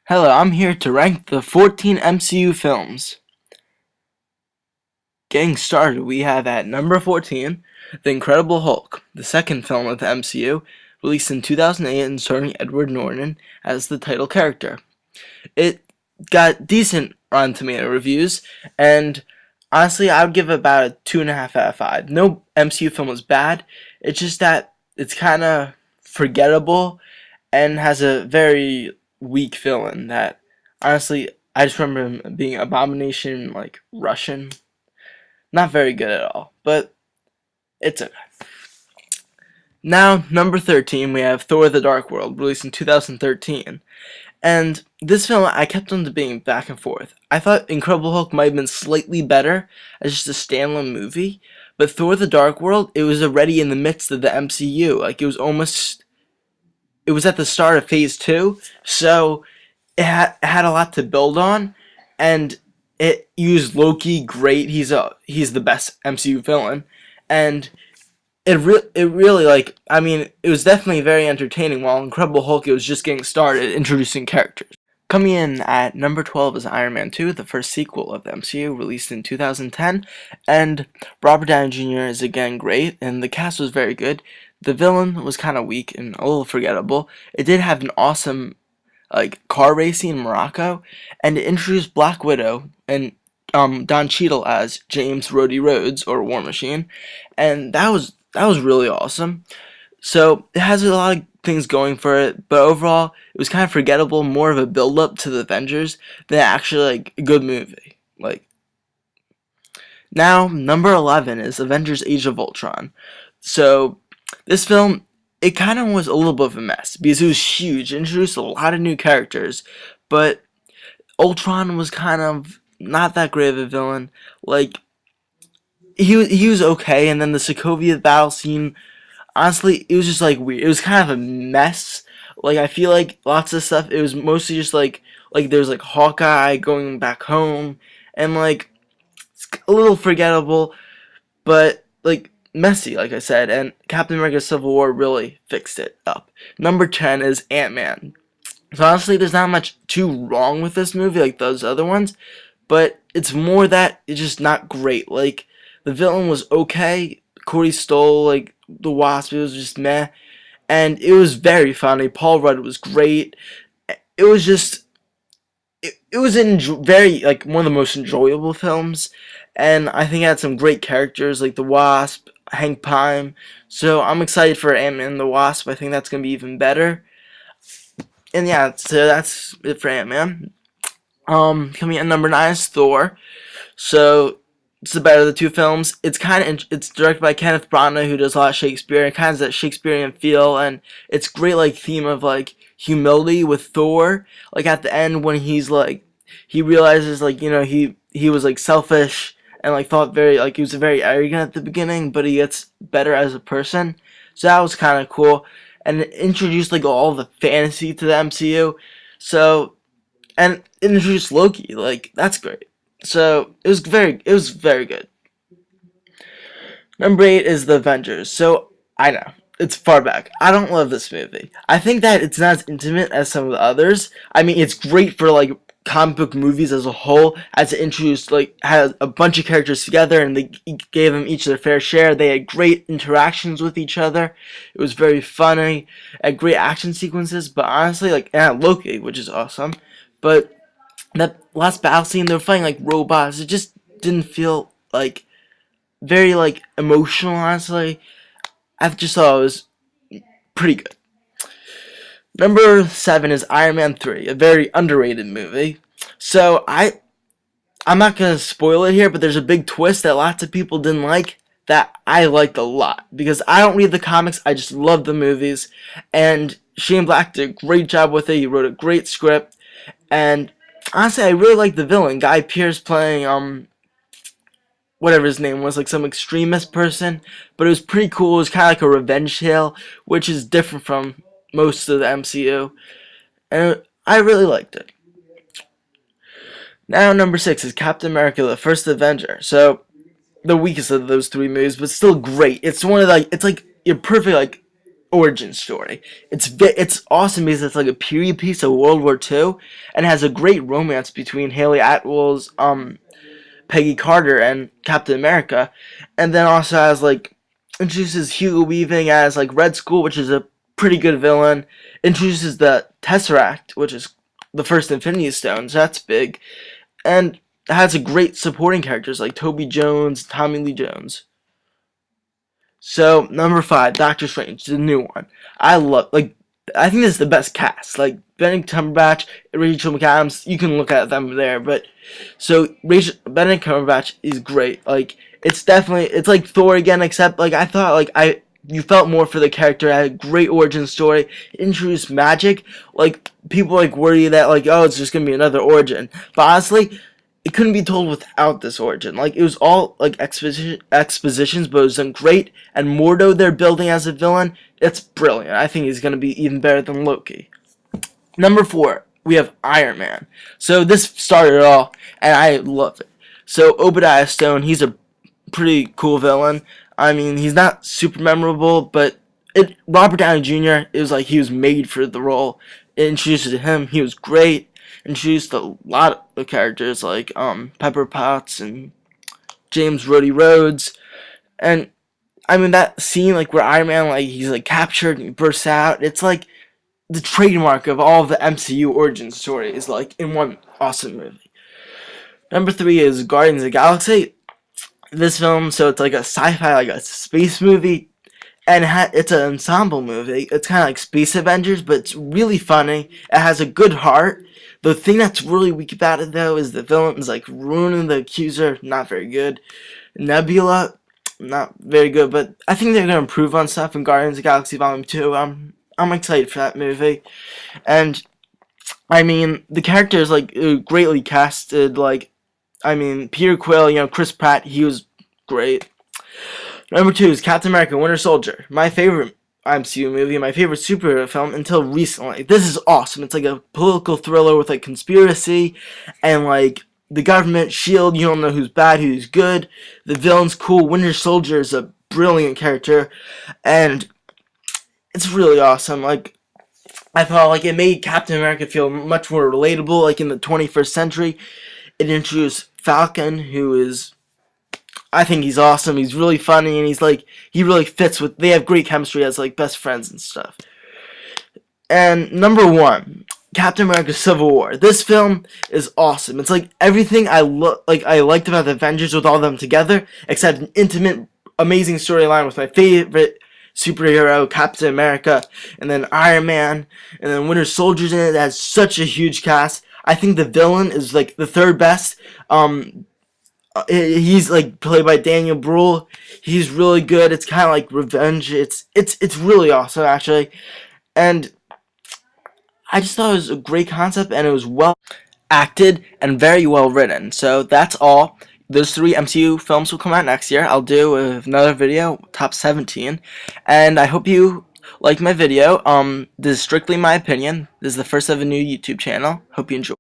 Hello, I'm here to rank the 14 MCU films. Getting started, we have at number 14, The Incredible Hulk, the second film of the MCU, released in 2008 and starring Edward Norton as the title character. It got decent Rotten Tomato reviews, and honestly, I would give it about a 2.5 out of 5. No MCU film is bad, it's just that it's kind of forgettable and has a very weak villain that, honestly, I just remember him being Abomination, like, Russian. Not very good at all, but it's okay. Now, number 13, we have Thor the Dark World, released in 2013. And this film, I kept on debating back and forth. I thought Incredible Hulk might have been slightly better as just a standalone movie, but Thor the Dark World, it was already in the midst of the MCU. Like, it was at the start of Phase 2, so it had a lot to build on, and it used Loki great. He's the best MCU villain, and it really, like, I mean, it was definitely very entertaining. While Incredible Hulk, it was just getting started introducing characters. Coming in at number 12 is Iron Man 2, the first sequel of the MCU, released in 2010, and Robert Downey Jr. is again great, and the cast was very good. The villain was kind of weak and a little forgettable. It did have an awesome, like, car racing in Morocco, and it introduced Black Widow and Don Cheadle as James Rhodey Rhodes, or War Machine, and that was really awesome. So it has a lot of things going for it, but overall it was kind of forgettable, more of a build up to the Avengers than actually like a good movie. Like, now number 11 is Avengers Age of Ultron. So this film, it kind of was a little bit of a mess because it was huge, it introduced a lot of new characters, but Ultron was kind of not that great of a villain. Like, he was okay, and then the Sokovia battle scene, honestly, it was just like weird. It was kind of a mess. Like, I feel like lots of stuff, it was mostly just like there's like Hawkeye going back home, and like it's a little forgettable, but like messy, like I said. And Captain America: Civil War really fixed it up. Number 10 is Ant-Man. So honestly, there's not much too wrong with this movie like those other ones, but it's more that it's just not great. Like, the villain was okay. Corey Stoll, like the Wasp, it was just meh, and it was very funny. Paul Rudd was great. It was just it was very, like, one of the most enjoyable films, and I think it had some great characters like the Wasp, Hank Pym. So I'm excited for Ant-Man and the Wasp. I think that's gonna be even better. And yeah, so that's it for Ant-Man. Coming in at number 9 is Thor. So it's the better of the two films. It's it's directed by Kenneth Branagh, who does a lot of Shakespeare. It kind of has that Shakespearean feel, and it's great, like, theme of like humility with Thor. Like, at the end when he's like, he realizes, like, he was like selfish and like thought very, like, he was very arrogant at the beginning, but he gets better as a person. So that was kind of cool, and it introduced like all the fantasy to the MCU. So, and it introduced Loki. Like, that's great. So it was very good. Number 8 is The Avengers. So I know it's far back. I don't love this movie. I think that it's not as intimate as some of the others. I mean, it's great for like comic book movies as a whole, as it introduced, like, had a bunch of characters together, and they gave them each their fair share. They had great interactions with each other. It was very funny, had great action sequences. But honestly, like, and Loki, which is awesome, but that last battle scene, they were fighting like robots. It just didn't feel like very, like, emotional. Honestly, I just thought it was pretty good. Number 7 is Iron Man 3, a very underrated movie. So I'm not gonna spoil it here, but there's a big twist that lots of people didn't like that I liked a lot, because I don't read the comics. I just love the movies, and Shane Black did a great job with it. He wrote a great script, and honestly, I really like the villain, Guy Pearce, playing whatever his name was, like some extremist person. But it was pretty cool. It was kind of like a revenge tale, which is different from most of the MCU, and I really liked it. Now number 6 is Captain America: The First Avenger. So the weakest of those three movies, but still great. It's one of, like, it's like your perfect, like, origin story. It's awesome because it's like a period piece of World War II, and has a great romance between Haley Atwell's Peggy Carter and Captain America, and then also has like introduces Hugo Weaving as like Red Skull, which is a pretty good villain. Introduces the Tesseract, which is the first Infinity Stones. That's big, and has a great supporting characters like Toby Jones, Tommy Lee Jones. So number 5, Doctor Strange, the new one. I think this is the best cast. Like Benedict Cumberbatch, Rachel McAdams, you can look at them there. But so Benedict Cumberbatch is great. Like it's like Thor again, except like I thought you felt more for the character. Had a great origin story. Introduced magic. Like people like worry that like, oh, it's just gonna be another origin. But honestly, it couldn't be told without this origin. Like it was all like expositions, but it was done great. And Mordo they're building as a villain, it's brilliant. I think he's gonna be even better than Loki. Number 4, we have Iron Man. So this started it all, and I love it. So Obadiah Stone, he's a pretty cool villain. I mean, he's not super memorable, but Robert Downey Jr. It was like he was made for the role. It introduced to him, he was great. Introduced a lot of characters like Pepper Potts and James Rhodey Rhodes, and I mean that scene like where Iron Man like he's like captured and he bursts out. It's like the trademark of all of the MCU origin stories, like in one awesome movie. Number 3 is Guardians of the Galaxy. This film, so it's like a sci-fi, like a space movie, and it's an ensemble movie. It's kind of like Space Avengers, but it's really funny. It has a good heart. The thing that's really weak about it, though, is the villain's like ruining the accuser. Not very good. Nebula, not very good, but I think they're gonna improve on stuff in Guardians of the Galaxy Volume 2. I'm excited for that movie, and I mean the characters like greatly casted. Like I mean Peter Quill, Chris Pratt, he was great. Number 2 is Captain America: Winter Soldier. My favorite MCU movie, my favorite superhero film until recently. This is awesome. It's like a political thriller with like conspiracy and like the government, SHIELD, you don't know who's bad, who's good. The villain's cool. Winter Soldier is a brilliant character, and it's really awesome. Like I thought like it made Captain America feel much more relatable, like in the 21st century. It introduced Falcon, who is, I think he's awesome. He's really funny, and he really fits with. They have great chemistry as like best friends and stuff. And number 1, Captain America: Civil War. This film is awesome. It's like everything I liked about the Avengers with all of them together, except an intimate, amazing storyline with my favorite superhero, Captain America, and then Iron Man, and then Winter Soldier's in it. That has such a huge cast. I think the villain is like the 3rd best. He's like played by Daniel Bruhl. He's really good. It's kind of like revenge. It's really awesome actually, and I just thought it was a great concept, and it was well acted and very well written. So that's all. Those 3 MCU films will come out next year. I'll do another video, top 17, and I hope you like my video. This is strictly my opinion. This is the first of a new YouTube channel. Hope you enjoy.